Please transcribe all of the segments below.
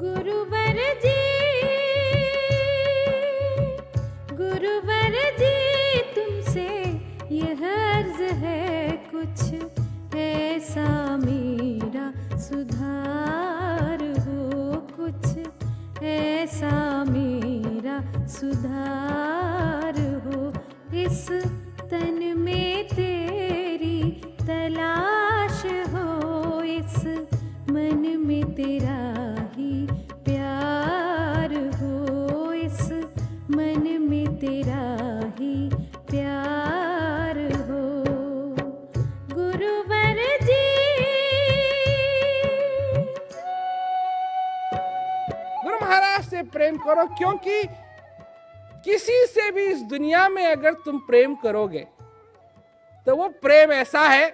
गुरुवर जी तुमसे यह अर्ज है, कुछ ऐसा मेरा सुधार हो, कुछ ऐसा मेरा सुधार हो। इस तन में तेरी तलाश हो, इस मन में तेरा ही प्यार हो, इस मन में तेरा ही प्यार हो। गुरुवर जी गुरु महाराज से प्रेम करो, क्योंकि किसी से भी इस दुनिया में अगर तुम प्रेम करोगे तो वो प्रेम ऐसा है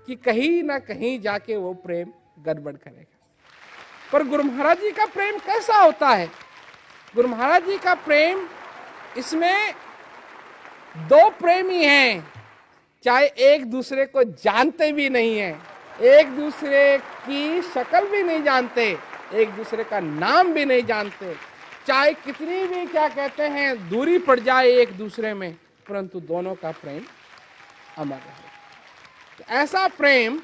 कि कहीं ना कहीं जाके वो प्रेम गड़बड़ करेगा। पर गुरु महाराज जी का प्रेम कैसा होता है? गुरु महाराज जी का प्रेम, इसमें दो प्रेमी हैं, चाहे एक दूसरे को जानते भी नहीं है, एक दूसरे की शक्ल भी नहीं जानते, एक दूसरे का नाम भी नहीं जानते, चाहे कितनी भी क्या कहते हैं दूरी पड़ जाए एक दूसरे में, परंतु दोनों का प्रेम अमर है। तो ऐसा प्रेम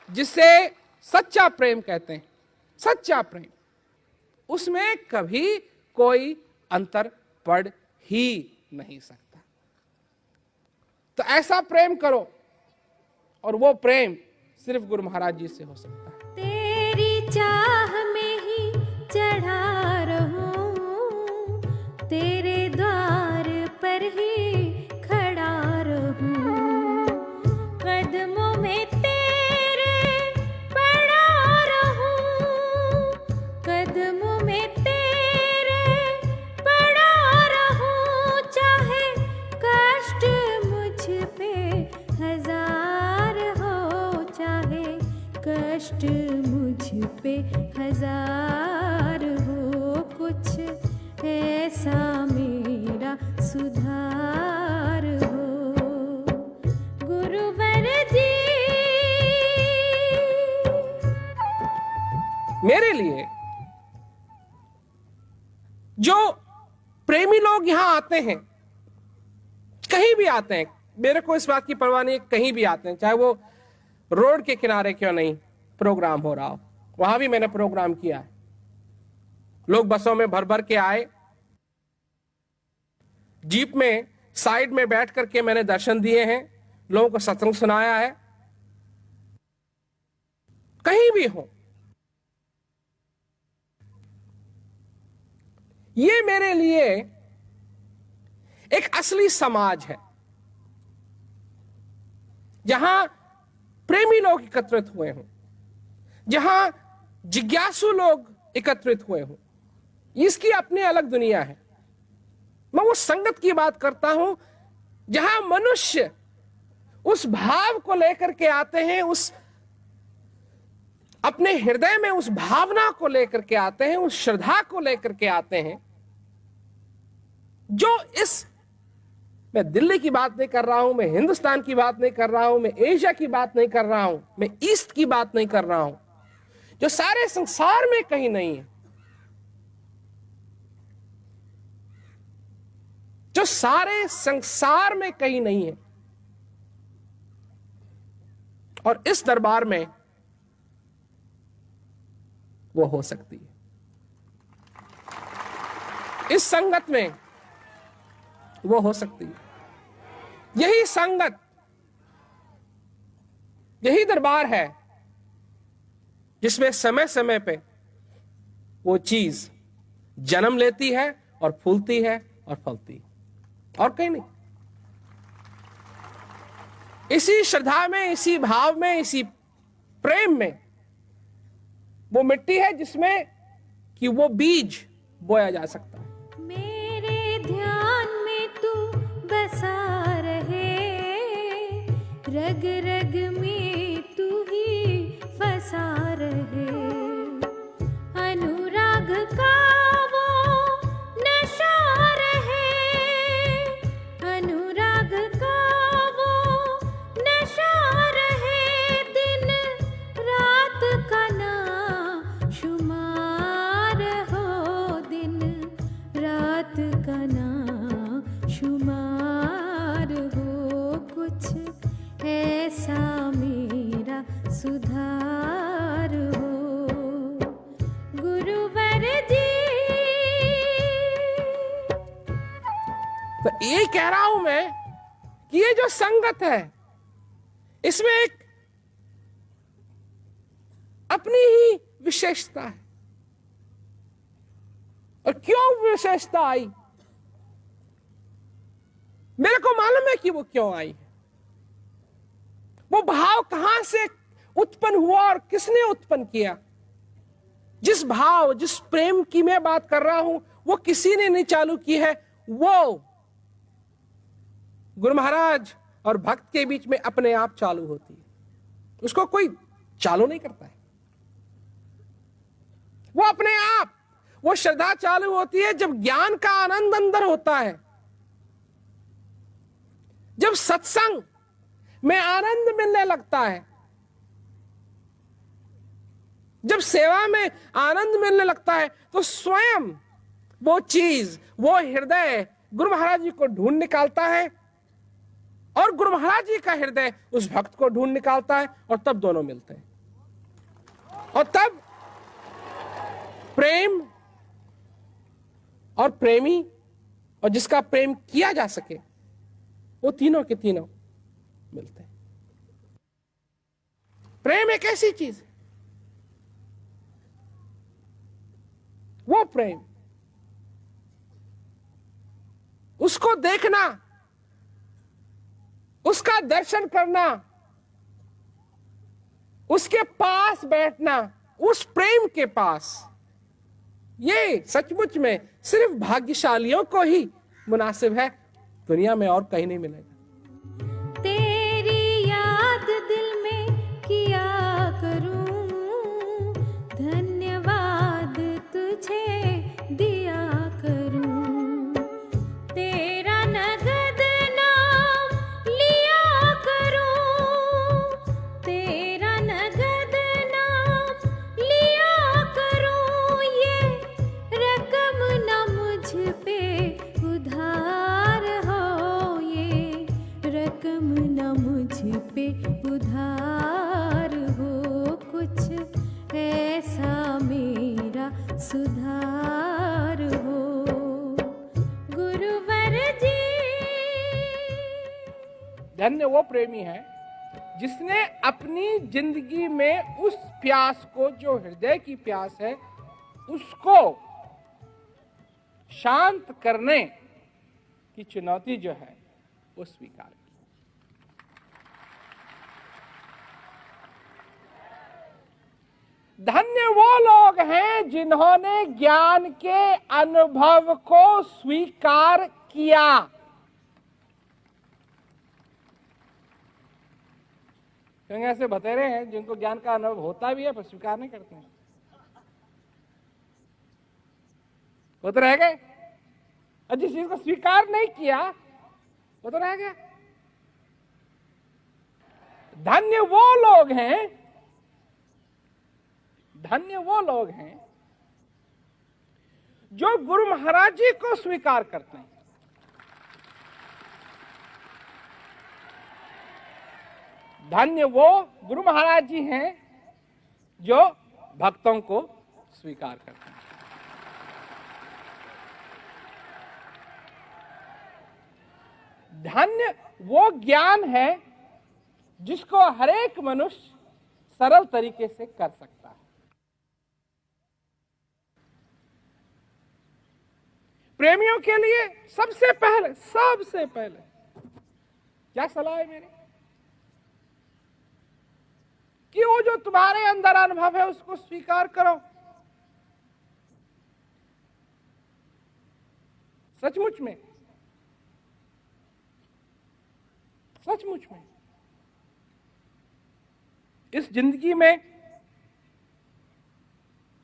जिसे सच्चा प्रेम कहते हैं, सच्चा प्रेम, उसमें कभी कोई अंतर पड़ ही नहीं सकता। तो ऐसा प्रेम करो, और वो प्रेम सिर्फ गुरु महाराज जी से हो सकता है। तेरी चाह में ही चढ़ा रहूं, तेरे द्वार पर ही खड़ा रहूं, कदमों में तेरे पड़ा रहूं, कदमों में तेरे पड़ा रहूं, चाहे कष्ट मुझ पे हजार हो, चाहे कष्ट मुझ पे हजार हो, कुछ ऐसा मेरा सुधार हो। गुरुवर जी मेरे लिए जो प्रेमी लोग यहां आते हैं, कहीं भी आते हैं, मेरे को इस बात की परवाह नहीं, कहीं भी आते हैं, चाहे वो रोड के किनारे क्यों नहीं प्रोग्राम हो रहा हो, वहां भी मैंने प्रोग्राम किया है। लोग बसों में भर भर के आए, जीप में साइड में बैठ करके मैंने दर्शन दिए हैं, लोगों को सत्संग सुनाया है। कहीं भी हो, ये मेरे लिए एक असली समाज है, जहां प्रेमी लोग एकत्रित हुए हों, जहां जिज्ञासु लोग एकत्रित हुए हों। इसकी अपनी अलग दुनिया है। मैं उस संगत की बात करता हूं जहां मनुष्य उस भाव को लेकर के आते हैं, उस अपने हृदय में उस भावना को लेकर के आते हैं, उस श्रद्धा को लेकर के आते हैं, जो इस, मैं दिल्ली की बात नहीं कर रहा हूं, मैं हिंदुस्तान की बात नहीं कर रहा हूं, मैं एशिया की बात नहीं कर रहा हूं, मैं ईस्ट की बात नहीं कर रहा हूं, जो सारे संसार में कहीं नहीं है, जो सारे संसार में कहीं नहीं है। और इस दरबार में वो हो सकती है, इस संगत में वो हो सकती है। यही संगत, यही दरबार है जिसमें समय समय पे वो चीज जन्म लेती है और फूलती है और फलती है, और कहीं नहीं। इसी श्रद्धा में, इसी भाव में, इसी प्रेम में वो मिट्टी है जिसमें कि वो बीज बोया जा सकता है। मेरे ध्यान में तू बसा रहे, रग रग में तू ही फंसा रहे, अनुराग का वो नशा रहे, अनुराग का वो नशा रहे, दिन रात का ना ये कह रहा हूं मैं कि ये जो संगत है इसमें एक अपनी ही विशेषता है। और क्यों विशेषता आई? मेरे को मालूम है कि वो क्यों आई है। वो भाव कहां से उत्पन्न हुआ और किसने उत्पन्न किया? जिस भाव, जिस प्रेम की मैं बात कर रहा हूं, वो किसी ने नहीं चालू की है। वो गुरु महाराज और भक्त के बीच में अपने आप चालू होती है, उसको कोई चालू नहीं करता है। वो अपने आप, वो श्रद्धा चालू होती है जब ज्ञान का आनंद अंदर होता है, जब सत्संग में आनंद मिलने लगता है, जब सेवा में आनंद मिलने लगता है, तो स्वयं वो चीज, वो हृदय गुरु महाराज जी को ढूंढ निकालता है और गुरु महाराज जी का हृदय उस भक्त को ढूंढ निकालता है, और तब दोनों मिलते हैं। और तब प्रेम और प्रेमी और जिसका प्रेम किया जा सके, वो तीनों के तीनों मिलते हैं। प्रेम एक ऐसी चीज है, वो प्रेम, उसको देखना, उसका दर्शन करना, उसके पास बैठना, उस प्रेम के पास, ये सचमुच में सिर्फ भाग्यशालियों को ही मुनासिब है, दुनिया में और कहीं नहीं मिलेगा। तेरी याद दिल में किया करूं, धन्यवाद तुझे दिया करूं, तेरा नगद नाम लिया करूं, तेरा नगद नाम लिया करूं, ये रकम न मुझ पे उधार हो, ये रकम न मुझ पे उधार हो, कुछ ऐसा मेरा सुधार हो, गुरुवर जी। धन्य वो प्रेमी है जिसने अपनी जिंदगी में उस प्यास को, जो हृदय की प्यास है, उसको शांत करने की चुनौती जो है वो स्वीकार की। धन्य वो लोग हैं जिन्होंने ज्ञान के अनुभव को स्वीकार किया। क्योंकि ऐसे बतेरे हैं जिनको ज्ञान का अनुभव होता भी है पर स्वीकार नहीं करते हैं, वो तो रह गए। और जिस चीज को स्वीकार नहीं किया वो तो रह गया। धन्य वो लोग हैं, धन्य वो लोग हैं जो गुरु महाराज जी को स्वीकार करते हैं। धन्य वो गुरु महाराज जी हैं जो भक्तों को स्वीकार करते हैं। धन्य वो ज्ञान है जिसको हर एक मनुष्य सरल तरीके से कर सकता है। प्रेमियों के लिए सबसे पहले क्या सलाह है मेरी कि वो जो तुम्हारे अंदर अनुभव है उसको स्वीकार करो। सचमुच में इस जिंदगी में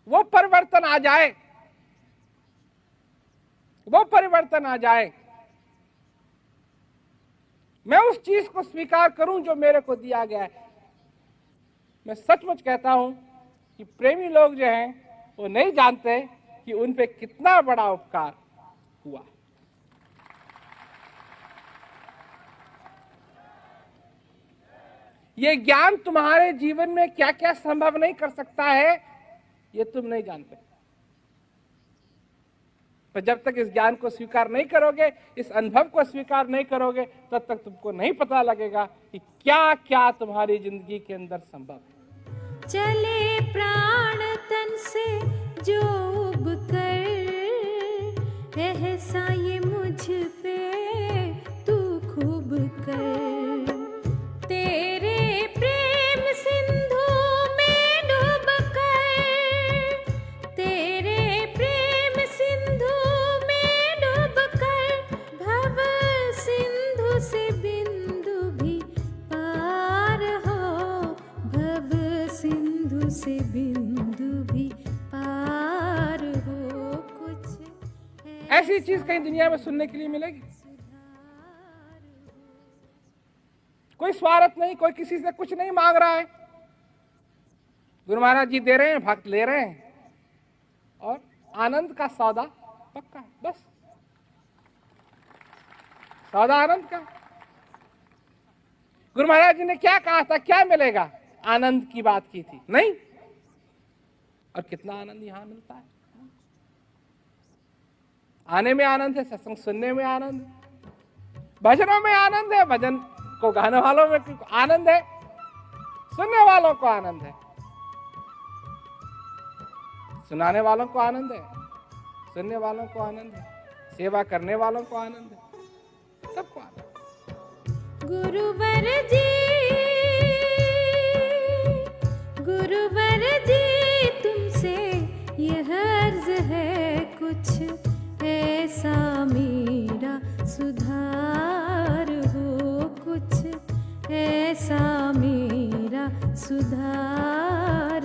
वो परिवर्तन आ जाए, मैं उस चीज को स्वीकार करूं जो मेरे को दिया गया है। मैं सचमुच कहता हूं कि प्रेमी लोग जो हैं वो नहीं जानते कि उन पे कितना बड़ा उपकार हुआ। ये ज्ञान तुम्हारे जीवन में क्या क्या संभव नहीं कर सकता है, ये तुम नहीं जानते। पर जब तक इस ज्ञान को स्वीकार नहीं करोगे, इस अनुभव को स्वीकार नहीं करोगे, तब तक तुमको नहीं पता लगेगा कि क्या क्या तुम्हारी जिंदगी के अंदर संभव है। चले प्राण तन से जो उब कर, ऐसा ये मुझ पे तू खूब कर। तेरे प्रेम सिंधु में डूब कर, तेरे प्रेम सिंधु में डूब कर, भव सिंधु से बिंदु भी पार हो, भव सिंधु से बिंदु भी पार हो। कुछ ऐसी चीज कहीं दुनिया में सुनने के लिए मिलेगी? कोई स्वार्थ नहीं, कोई किसी से कुछ नहीं मांग रहा है। गुरु महाराज जी दे रहे हैं, भक्त ले रहे हैं, और आनंद का सौदा पक्का है। बस सौदा आनंद का। गुरु महाराज जी ने क्या कहा था, क्या मिलेगा? आनंद की बात की थी, नहीं? और कितना आनंद यहां मिलता है। आने में आनंद है, सत्संग सुनने में आनंद है, भजनों में आनंद है, भजन को गाने वालों में आनंद है, सुनने वालों को आनंद है, सुनाने वालों को आनंद है, सुनने वालों को आनंद है, सेवा करने वालों को आनंद है, सबको आनंद है। गुरुवर जी, गुरुवर जी तुमसे यह अर्ज है, कुछ ऐसा मेरा सुधार हो, कुछ ऐसा मेरा सुधार